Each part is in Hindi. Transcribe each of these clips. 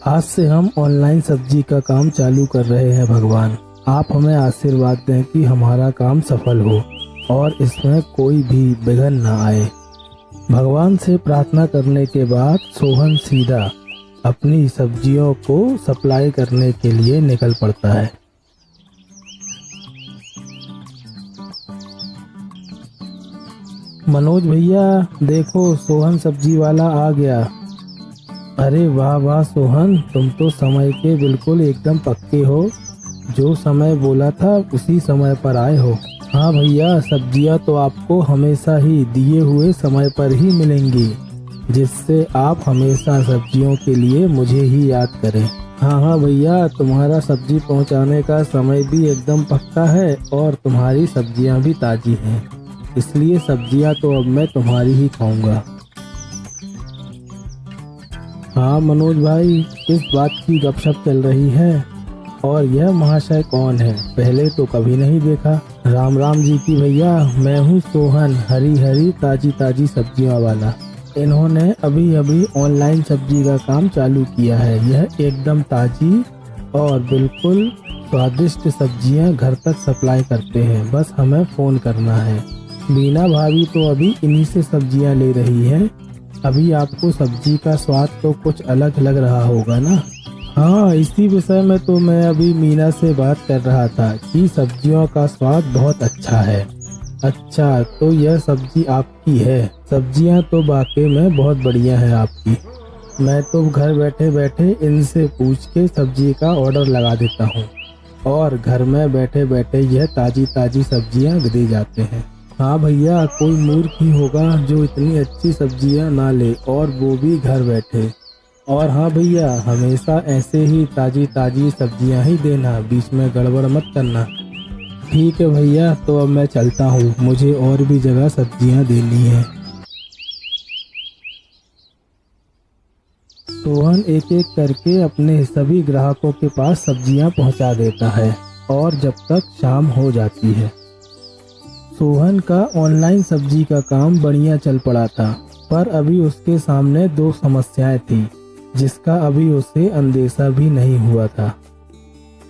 आज से हम ऑनलाइन सब्जी का काम चालू कर रहे हैं। भगवान आप हमें आशीर्वाद दें कि हमारा काम सफल हो और इसमें कोई भी विघ्न न आए। भगवान से प्रार्थना करने के बाद सोहन सीधा अपनी सब्जियों को सप्लाई करने के लिए निकल पड़ता है। मनोज भैया देखो, सोहन सब्जी वाला आ गया। अरे वाह वाह सोहन, तुम तो समय के बिल्कुल एकदम पक्के हो। जो समय बोला था उसी समय पर आए हो। हाँ भैया, सब्जियां तो आपको हमेशा ही दिए हुए समय पर ही मिलेंगी, जिससे आप हमेशा सब्जियों के लिए मुझे ही याद करें। हाँ भैया, तुम्हारा सब्जी पहुंचाने का समय भी एकदम पक्का है और तुम्हारी सब्जियां भी ताजी हैं, इसलिए सब्जियां तो अब मैं तुम्हारी ही खाऊंगा। हाँ मनोज भाई, किस बात की गपशप चल रही है और यह महाशय कौन है? पहले तो कभी नहीं देखा। राम राम जी की भैया, मैं हूँ सोहन, हरी हरी ताजी ताजी सब्जियों वाला। इन्होंने अभी अभी ऑनलाइन सब्जी का काम चालू किया है। यह एकदम ताजी और बिल्कुल स्वादिष्ट सब्जियां घर तक सप्लाई करते हैं, बस हमें फ़ोन करना है। मीना भाभी तो अभी इन्हीं से सब्जियां ले रही है। अभी आपको सब्जी का स्वाद तो कुछ अलग लग रहा होगा ना? हाँ, इसी विषय में तो मैं अभी मीना से बात कर रहा था कि सब्जियों का स्वाद बहुत अच्छा है। अच्छा, तो यह सब्जी आपकी है? सब्जियां तो वाकई में बहुत बढ़िया है आपकी। मैं तो घर बैठे बैठे इनसे पूछ के सब्जी का ऑर्डर लगा देता हूँ और घर में बैठे बैठे यह ताजी ताजी सब्जियां दे जाते हैं। हाँ भैया, कोई मूर्ख ही होगा जो इतनी अच्छी सब्जियां ना ले और वो भी घर बैठे। और हाँ भैया, हमेशा ऐसे ही ताजी ताजी सब्जियां ही देना, बीच में गड़बड़ मत करना। ठीक है भैया, तो अब मैं चलता हूँ, मुझे और भी जगह सब्जियां देनी है। सोहन एक एक करके अपने सभी ग्राहकों के पास सब्जियां पहुंचा देता है और जब तक शाम हो जाती है। सोहन का ऑनलाइन सब्जी का काम बढ़िया चल पड़ा था, पर अभी उसके सामने दो समस्याएं थी जिसका अभी उसे अंदेशा भी नहीं हुआ था।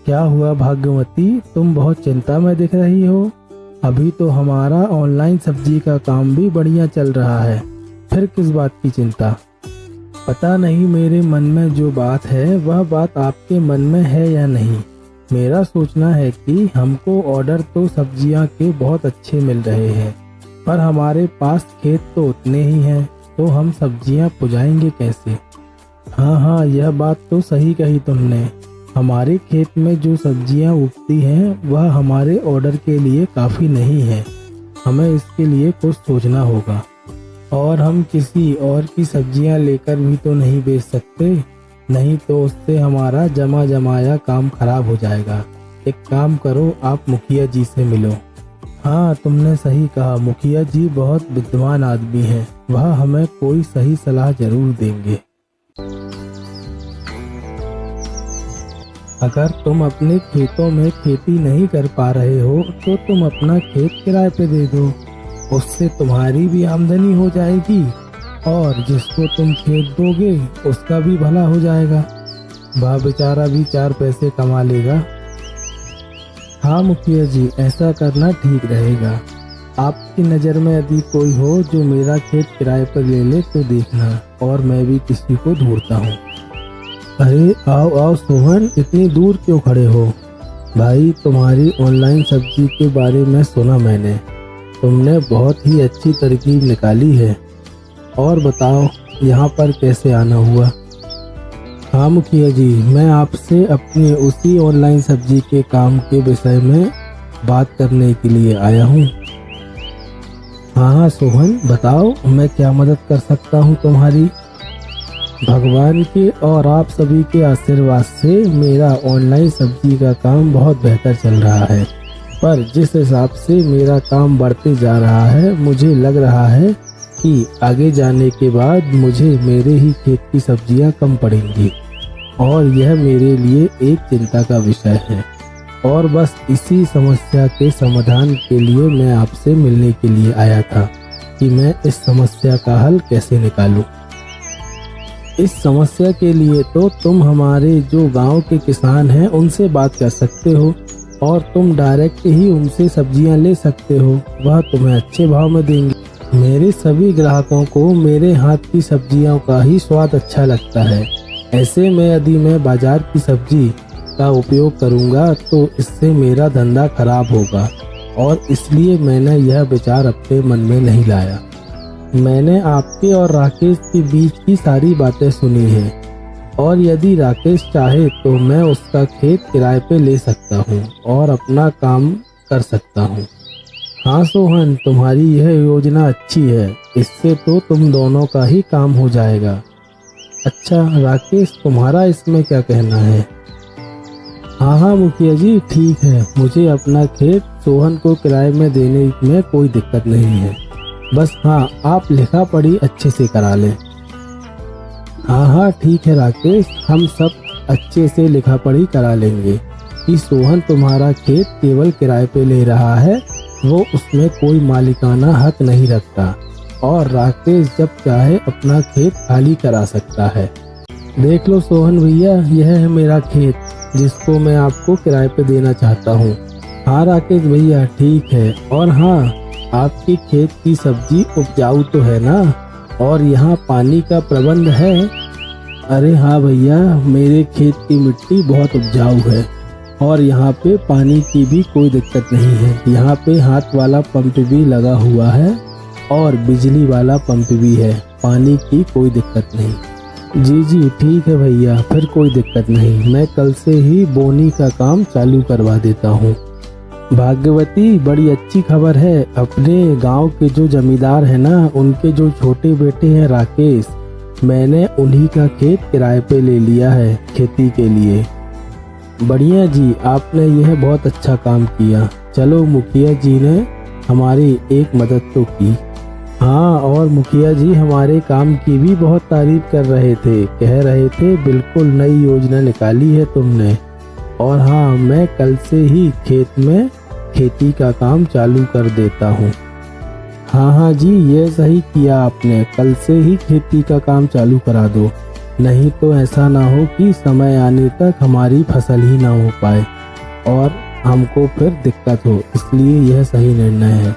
क्या हुआ भाग्यवती, तुम बहुत चिंता में दिख रही हो? अभी तो हमारा ऑनलाइन सब्जी का काम भी बढ़िया चल रहा है, फिर किस बात की चिंता? पता नहीं मेरे मन में जो बात है वह बात आपके मन में है या नहीं। मेरा सोचना है कि हमको ऑर्डर तो सब्जियां के बहुत अच्छे मिल रहे हैं, पर हमारे पास खेत तो उतने ही हैं, तो हम सब्जियां पुजाएंगे कैसे? हाँ, यह बात तो सही कही तुमने। हमारे खेत में जो सब्जियां उगती हैं वह हमारे ऑर्डर के लिए काफ़ी नहीं है। हमें इसके लिए कुछ सोचना होगा। और हम किसी और की सब्जियां लेकर भी तो नहीं बेच सकते, नहीं तो उससे हमारा जमा जमाया काम खराब हो जाएगा। एक काम करो, आप मुखिया जी से मिलो। हाँ, तुमने सही कहा, मुखिया जी बहुत विद्वान आदमी हैं, वह हमें कोई सही सलाह जरूर देंगे। अगर तुम अपने खेतों में खेती नहीं कर पा रहे हो तो तुम अपना खेत किराए पे दे दो, उससे तुम्हारी भी आमदनी हो जाएगी और जिसको तुम खेत दोगे उसका भी भला हो जाएगा, वह बेचारा भी चार पैसे कमा लेगा। हाँ मुखिया जी, ऐसा करना ठीक रहेगा। आपकी नज़र में यदि कोई हो जो मेरा खेत किराए पर ले ले तो देखना, और मैं भी किसी को ढूंढता हूँ। अरे आओ आओ सोहन, इतनी दूर क्यों खड़े हो? भाई, तुम्हारी ऑनलाइन सब्जी के बारे में सुना मैंने, तुमने बहुत ही अच्छी तरकीब निकाली है। और बताओ यहाँ पर कैसे आना हुआ? हाँ मुखिया जी, मैं आपसे अपनी उसी ऑनलाइन सब्जी के काम के विषय में बात करने के लिए आया हूँ। हाँ सोहन, बताओ मैं क्या मदद कर सकता हूँ तुम्हारी? भगवान के और आप सभी के आशीर्वाद से मेरा ऑनलाइन सब्जी का काम बहुत बेहतर चल रहा है, पर जिस हिसाब से मेरा काम बढ़ते जा रहा है मुझे लग रहा है कि आगे जाने के बाद मुझे मेरे ही खेत की सब्जियां कम पड़ेंगी, और यह मेरे लिए एक चिंता का विषय है। और बस इसी समस्या के समाधान के लिए मैं आपसे मिलने के लिए आया था कि मैं इस समस्या का हल कैसे निकालूं। इस समस्या के लिए तो तुम हमारे जो गांव के किसान हैं उनसे बात कर सकते हो और तुम डायरेक्ट ही उनसे सब्जियां ले सकते हो, वह तुम्हें अच्छे भाव में देंगे। मेरे सभी ग्राहकों को मेरे हाथ की सब्जियों का ही स्वाद अच्छा लगता है। ऐसे में यदि मैं बाजार की सब्जी का उपयोग करूंगा तो इससे मेरा धंधा खराब होगा और इसलिए मैंने यह विचार अपने मन में नहीं लाया। मैंने आपके और राकेश के बीच की सारी बातें सुनी हैं और यदि राकेश चाहे तो मैं उसका खेत किराए पे ले सकता हूँ और अपना काम कर सकता हूँ। हाँ सोहन, तुम्हारी यह योजना अच्छी है, इससे तो तुम दोनों का ही काम हो जाएगा। अच्छा राकेश, तुम्हारा इसमें क्या कहना है? हाँ हाँ मुखिया जी, ठीक है, मुझे अपना खेत सोहन को किराए में देने में कोई दिक्कत नहीं है। बस हाँ, आप लिखा पढ़ी अच्छे से करा लें। हाँ हाँ ठीक है राकेश, हम सब अच्छे से लिखा पढ़ी करा लेंगे कि सोहन तुम्हारा खेत केवल किराए पे ले रहा है, वो उसमें कोई मालिकाना हक नहीं रखता और राकेश जब चाहे अपना खेत खाली करा सकता है। देख लो सोहन भैया, यह है मेरा खेत जिसको मैं आपको किराए पे देना चाहता हूँ। हाँ राकेश भैया ठीक है, और हाँ आपके खेत की सब्जी उपजाऊ तो है ना, और यहाँ पानी का प्रबंध है? अरे हाँ भैया, मेरे खेत की मिट्टी बहुत उपजाऊ है और यहाँ पे पानी की भी कोई दिक्कत नहीं है। यहाँ पे हाथ वाला पंप भी लगा हुआ है और बिजली वाला पंप भी है, पानी की कोई दिक्कत नहीं। जी जी ठीक है भैया, फिर कोई दिक्कत नहीं, मैं कल से ही बोनी का काम चालू करवा देता हूँ। भाग्यवती, बड़ी अच्छी खबर है, अपने गांव के जो जमींदार है ना, उनके जो छोटे बेटे हैं राकेश, मैंने उन्हीं का खेत किराए पे ले लिया है खेती के लिए। बढ़िया जी, आपने यह बहुत अच्छा काम किया। चलो मुखिया जी ने हमारी एक मदद तो की। हाँ, और मुखिया जी हमारे काम की भी बहुत तारीफ कर रहे थे, कह रहे थे बिल्कुल नई योजना निकाली है तुमने। और हाँ, मैं कल से ही खेत में खेती का काम चालू कर देता हूँ। हाँ हाँ जी, ये सही किया आपने, कल से ही खेती का काम चालू करा दो, नहीं तो ऐसा ना हो कि समय आने तक हमारी फसल ही ना हो पाए और हमको फिर दिक्कत हो, इसलिए यह सही निर्णय है।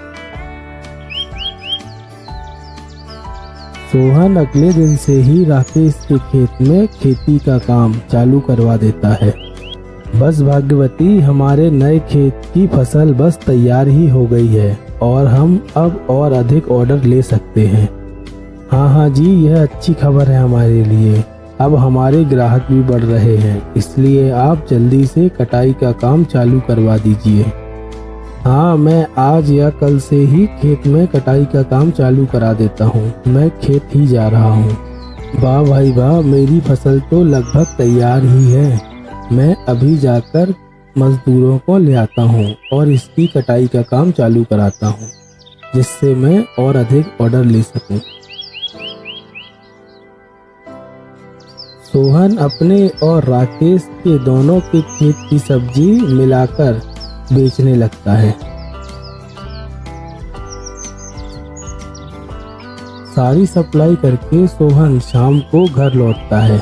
सोहन अगले दिन से ही राकेश के खेत में खेती का काम चालू करवा देता है। बस भाग्यवती, हमारे नए खेत की फसल बस तैयार ही हो गई है और हम अब और अधिक ऑर्डर ले सकते हैं। हाँ हाँ जी, यह अच्छी खबर है हमारे लिए, अब हमारे ग्राहक भी बढ़ रहे हैं, इसलिए आप जल्दी से कटाई का काम चालू करवा दीजिए। हाँ, मैं आज या कल से ही खेत में कटाई का काम चालू करा देता हूँ, मैं खेत ही जा रहा हूँ। वाह भाई वाह, मेरी फसल तो लगभग तैयार ही है, मैं अभी जाकर मजदूरों को ले आता हूँ और इसकी कटाई का काम चालू कराता हूँ, जिससे मैं और अधिक ऑर्डर ले सकूँ। सोहन अपने और राकेश के दोनों के खेत की सब्जी मिलाकर बेचने लगता है। सारी सप्लाई करके सोहन शाम को घर लौटता है।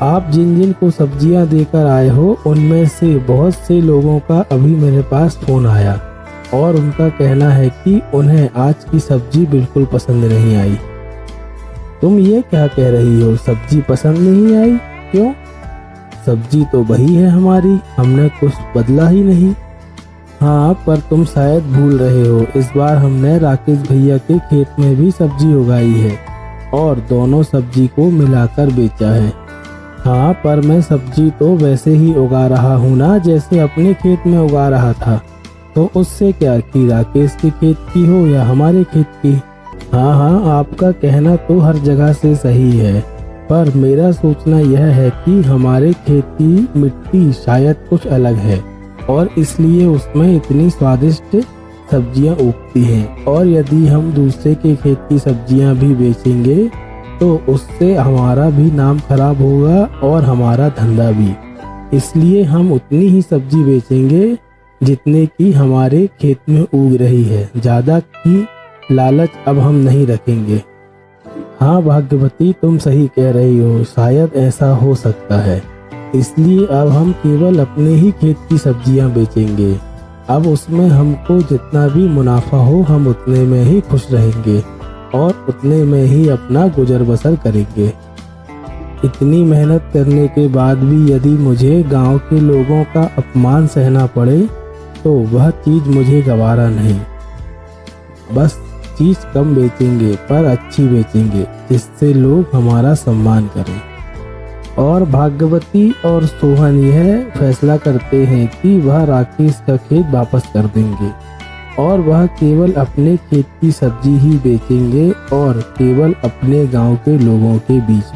आप जिन जिन को सब्जियां देकर आए हो, उनमें से बहुत से लोगों का अभी मेरे पास फोन आया और उनका कहना है कि उन्हें आज की सब्जी बिल्कुल पसंद नहीं आई। तुम ये क्या कह रही हो, सब्जी पसंद नहीं आई? क्यों? सब्जी तो वही है हमारी, हमने कुछ बदला ही नहीं। हाँ, पर तुम शायद भूल रहे हो, इस बार हमने राकेश भैया के खेत में भी सब्जी उगाई है और दोनों सब्जी को मिलाकर बेचा है। हाँ, पर मैं सब्जी तो वैसे ही उगा रहा हूँ ना, जैसे अपने खेत में उगा रहा था, तो उससे क्या कि राकेश के खेत की हो या हमारे खेत की। हाँ हाँ, आपका कहना तो हर जगह से सही है, पर मेरा सोचना यह है कि हमारे खेत की मिट्टी शायद कुछ अलग है और इसलिए उसमें इतनी स्वादिष्ट सब्जियां उगती हैं, और यदि हम दूसरे के खेत की सब्जियां भी बेचेंगे तो उससे हमारा भी नाम खराब होगा और हमारा धंधा भी। इसलिए हम उतनी ही सब्जी बेचेंगे जितने की हमारे खेत में उग रही है, ज़्यादा की लालच अब हम नहीं रखेंगे। हाँ भाग्यवती, तुम सही कह रही हो, शायद ऐसा हो सकता है। इसलिए अब हम केवल अपने ही खेत की सब्जियां बेचेंगे। अब उसमें हमको जितना भी मुनाफा हो हम उतने में ही खुश रहेंगे और उतने में ही अपना गुजर बसर करेंगे। इतनी मेहनत करने के बाद भी यदि मुझे गांव के लोगों का अपमान सहना पड़े तो वह चीज़ मुझे गवारा नहीं। बस चीज़ कम बेचेंगे पर अच्छी बेचेंगे, जिससे लोग हमारा सम्मान करें। और भाग्यवती और सोहन यह फैसला करते हैं कि वह राकेश का खेत वापस कर देंगे और वह केवल अपने खेत की सब्जी ही बेचेंगे और केवल अपने गांव के लोगों के बीच।